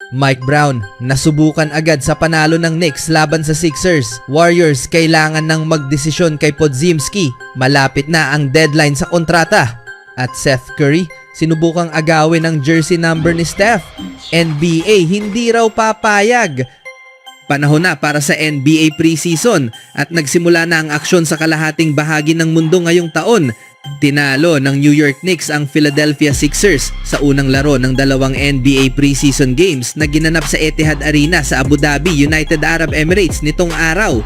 Mike Brown, nasubukan agad sa panalo ng Knicks laban sa Sixers. Warriors, kailangan ng magdesisyon kay Podziemski. Malapit na ang deadline sa kontrata. At Seth Curry, sinubukang agawin ang jersey number ni Steph. NBA, hindi raw papayag. Panahon na para sa NBA preseason at nagsimula na ang aksyon sa kalahating bahagi ng mundo ngayong taon. Tinalo ng New York Knicks ang Philadelphia Sixers sa unang laro ng dalawang NBA preseason games na ginanap sa Etihad Arena sa Abu Dhabi, United Arab Emirates nitong araw.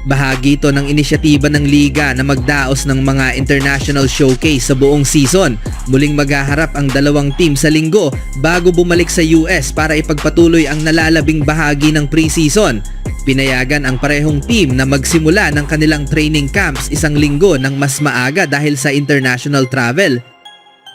Bahagi ito ng inisyatiba ng liga na magdaos ng mga international showcase sa buong season. Muling maghaharap ang dalawang team sa linggo bago bumalik sa US para ipagpatuloy ang nalalabing bahagi ng preseason. Pinayagan ang parehong team na magsimula ng kanilang training camps isang linggo ng mas maaga dahil sa international travel.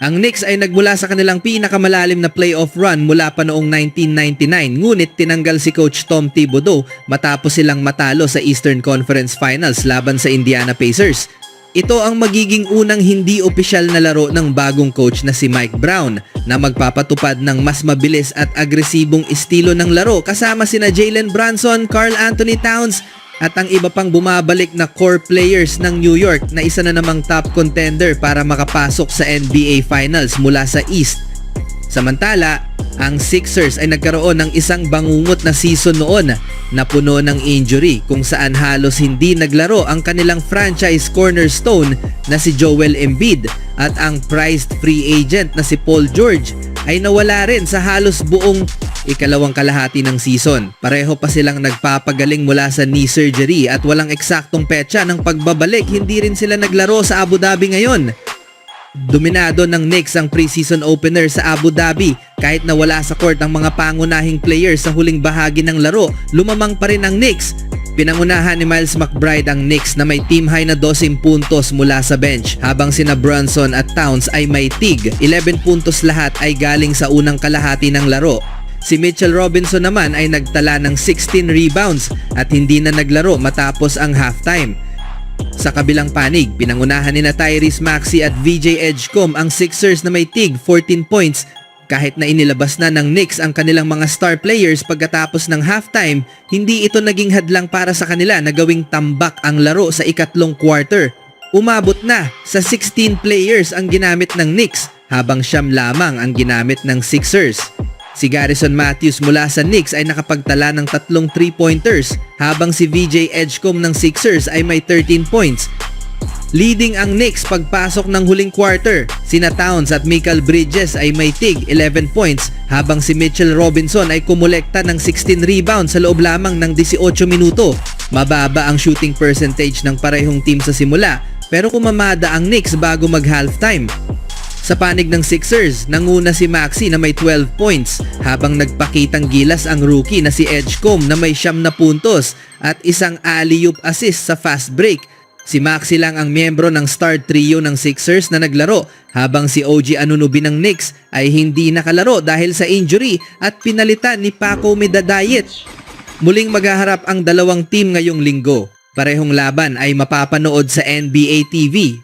Ang Knicks ay nagmula sa kanilang pinakamalalim na playoff run mula pa noong 1999 ngunit tinanggal si Coach Tom Thibodeau matapos silang matalo sa Eastern Conference Finals laban sa Indiana Pacers. Ito ang magiging unang hindi opisyal na laro ng bagong coach na si Mike Brown na magpapatupad ng mas mabilis at agresibong estilo ng laro kasama sina Jalen Brunson, Karl Anthony Towns at ang iba pang bumabalik na core players ng New York na isa na namang top contender para makapasok sa NBA Finals mula sa East. Samantala, ang Sixers ay nagkaroon ng isang bangungot na season noon na puno ng injury kung saan halos hindi naglaro ang kanilang franchise cornerstone na si Joel Embiid at ang prized free agent na si Paul George ay nawala rin sa halos buong ikalawang kalahati ng season. Pareho pa silang nagpapagaling mula sa knee surgery at walang eksaktong petsa ng pagbabalik. Hindi rin sila naglaro sa Abu Dhabi ngayon. Dominado ng Knicks ang preseason opener sa Abu Dhabi. Kahit na wala sa court ang mga pangunahing players sa huling bahagi ng laro, lumamang pa rin ang Knicks. Pinangunahan ni Miles McBride ang Knicks na may team high na 12 puntos mula sa bench habang sina Brunson at Towns ay may tig. 11 puntos lahat ay galing sa unang kalahati ng laro. Si Mitchell Robinson naman ay nagtala ng 16 rebounds at hindi na naglaro matapos ang halftime. Sa kabilang panig, pinangunahan ni Tyrese Maxey at VJ Edgecombe ang Sixers na may tig 14 points kahit na inilabas na ng Knicks ang kanilang mga star players pagkatapos ng halftime. Hindi ito naging hadlang para sa kanila na gawing tambak ang laro sa ikatlong quarter. Umabot na sa 16 players ang ginamit ng Knicks habang 9 lamang ang ginamit ng Sixers. Si Garrison Matthews mula sa Knicks ay nakapagtala ng 3 3-pointers habang si VJ Edgecombe ng Sixers ay may 13 points. Leading ang Knicks pagpasok ng huling quarter, sina Towns at Mikal Bridges ay may tig 11 points habang si Mitchell Robinson ay kumolekta ng 16 rebounds sa loob lamang ng 18 minuto. Mababa ang shooting percentage ng parehong team sa simula pero kumamada ang Knicks bago mag-halftime. Sa panig ng Sixers, nanguna si Maxey na may 12 points habang nagpakitang gilas ang rookie na si Edgecombe na may 9 na puntos at isang alley-oop assist sa fast break. Si Maxey lang ang miyembro ng star trio ng Sixers na naglaro habang si OG Anunoby ng Knicks ay hindi nakalaro dahil sa injury at pinalitan ni Paco Medadayet. Muling maghaharap ang dalawang team ngayong linggo. Parehong laban ay mapapanood sa NBA TV.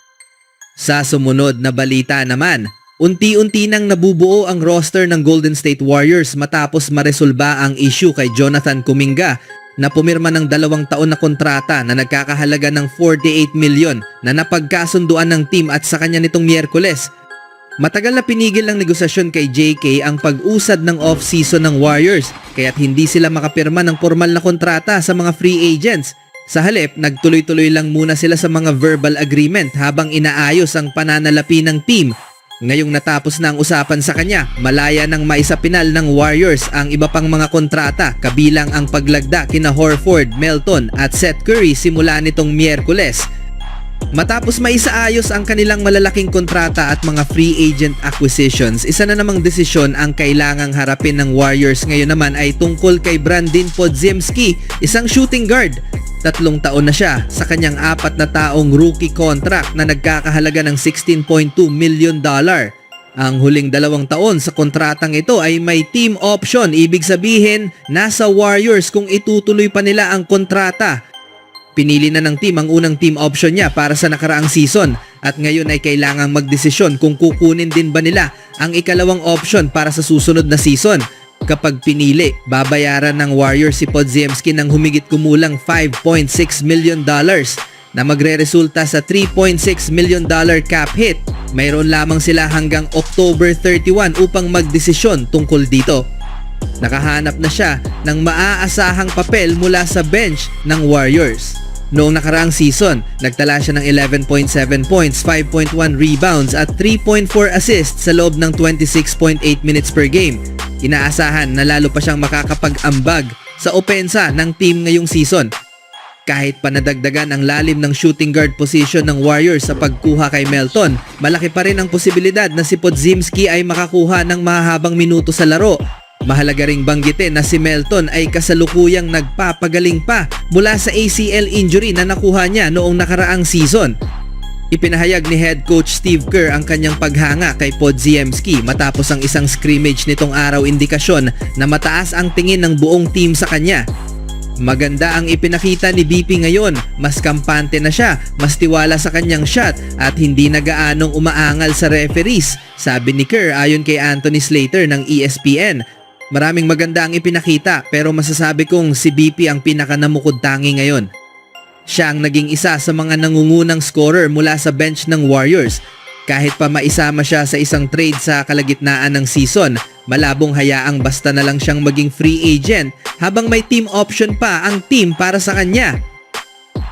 Sa sumunod na balita naman, unti-unti nang nabubuo ang roster ng Golden State Warriors matapos maresolba ang issue kay Jonathan Kuminga na pumirma ng 2 taon na kontrata na nagkakahalaga ng 48 million na napagkasunduan ng team at sa kanya nitong Miyerkules. Matagal na pinigil ng negosasyon kay JK ang pag-usad ng off-season ng Warriors kaya't hindi sila makapirma ng formal na kontrata sa mga free agents. Sa halip, nagtuloy-tuloy lang muna sila sa mga verbal agreement habang inaayos ang pananalapi ng team. Ngayong natapos na ang usapan sa kanya, malaya nang maisapinal ng Warriors ang iba pang mga kontrata kabilang ang paglagda kina Horford, Melton at Seth Curry simula nitong Miyerkules. Matapos maisaayos ang kanilang malalaking kontrata at mga free agent acquisitions, isa na namang desisyon ang kailangang harapin ng Warriors ngayon naman ay tungkol kay Brandin Podziemski, isang shooting guard. 3 taon na siya sa kanyang 4 na taong rookie contract na nagkakahalaga ng $16.2 million. Ang huling 2 taon sa kontratang ito ay may team option, ibig sabihin nasa Warriors kung itutuloy pa nila ang kontrata. Pinili na ng team ang unang team option niya para sa nakaraang season at ngayon ay kailangang magdesisyon kung kukunin din ba nila ang ikalawang option para sa susunod na season. Kapag pinili, babayaran ng Warriors si Podziemski ng humigit kumulang $5.6 million na magre-resulta sa $3.6 million cap hit. Mayroon lamang sila hanggang October 31 upang magdesisyon tungkol dito. Nakahanap na siya ng maaasahang papel mula sa bench ng Warriors. Noong nakaraang season, nagtala siya ng 11.7 points, 5.1 rebounds at 3.4 assists sa loob ng 26.8 minutes per game. Inaasahan na lalo pa siyang makakapag-ambag sa opensa ng team ngayong season. Kahit pa nadagdagan ang lalim ng shooting guard position ng Warriors sa pagkuha kay Melton, malaki pa rin ang posibilidad na si Podziemski ay makakuha ng mahahabang minuto sa laro. Mahalaga ring banggitin na si Melton ay kasalukuyang nagpapagaling pa mula sa ACL injury na nakuha niya noong nakaraang season. Ipinahayag ni head coach Steve Kerr ang kanyang paghanga kay Podziemski matapos ang isang scrimmage nitong araw, indikasyon na mataas ang tingin ng buong team sa kanya. Maganda ang ipinakita ni BP ngayon, mas kampante na siya, mas tiwala sa kanyang shot at hindi na gaanong umaangal sa referees, sabi ni Kerr ayon kay Anthony Slater ng ESPN. Maraming maganda ang ipinakita pero masasabi kong si BP ang pinakanamukod-tangi ngayon. Siya ang naging isa sa mga nangungunang scorer mula sa bench ng Warriors. Kahit pa maisama siya sa isang trade sa kalagitnaan ng season, malabong hayaang basta na lang siyang maging free agent habang may team option pa ang team para sa kanya.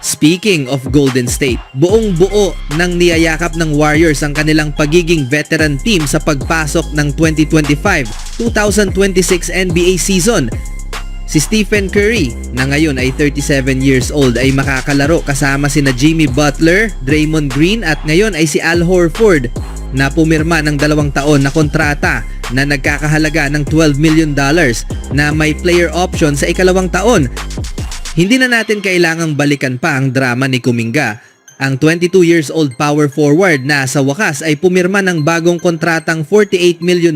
Speaking of Golden State, buong buo nang niyayakap ng Warriors ang kanilang pagiging veteran team sa pagpasok ng 2025-2026 NBA season. Si Stephen Curry, na ngayon ay 37 years old, ay makakalaro kasama sina Jimmy Butler, Draymond Green at ngayon ay si Al Horford na pumirma ng 2 taon na kontrata na nagkakahalaga ng $12 million na may player option sa ikalawang taon. Hindi na natin kailangang balikan pa ang drama ni Kuminga. Ang 22 years old power forward na sa wakas ay pumirma ng bagong kontratang $48 million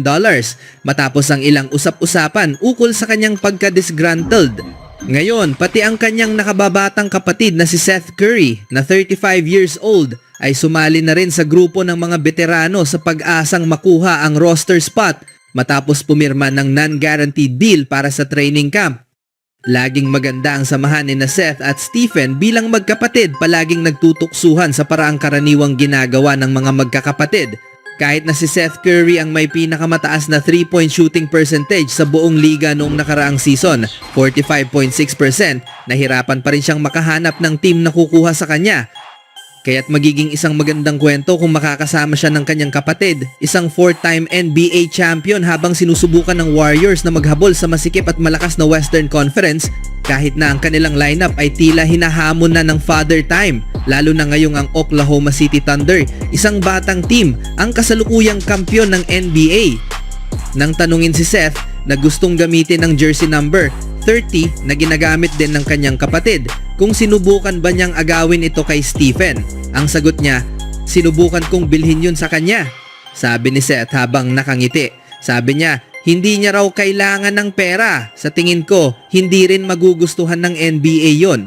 matapos ang ilang usap-usapan ukol sa kanyang pagka-disgruntled. Ngayon, pati ang kanyang nakababatang kapatid na si Seth Curry na 35 years old ay sumali na rin sa grupo ng mga veterano sa pag-asang makuha ang roster spot matapos pumirma ng non-guaranteed deal para sa training camp. Laging maganda ang samahan ni Seth at Stephen bilang magkapatid, palaging nagtutuksuhan sa paraang karaniwang ginagawa ng mga magkakapatid. Kahit na si Seth Curry ang may pinakamataas na 3-point shooting percentage sa buong liga noong nakaraang season, 45.6%, nahirapan pa rin siyang makahanap ng team na kukuha sa kanya. Kaya't magiging isang magandang kwento kung makakasama siya ng kanyang kapatid, isang 4-time NBA champion, habang sinusubukan ng Warriors na maghabol sa masikip at malakas na Western Conference kahit na ang kanilang lineup ay tila hinahamon na ng father time, lalo na ngayong ang Oklahoma City Thunder, isang batang team, ang kasalukuyang kampyon ng NBA. Nang tanungin si Seth na gustong gamitin ng jersey number 30 na ginagamit din ng kanyang kapatid, kung sinubukan ba niyang agawin ito kay Stephen. Ang sagot niya, sinubukan kong bilhin yun sa kanya, sabi ni Seth habang nakangiti. Sabi niya, hindi niya raw kailangan ng pera. Sa tingin ko, hindi rin magugustuhan ng NBA yon.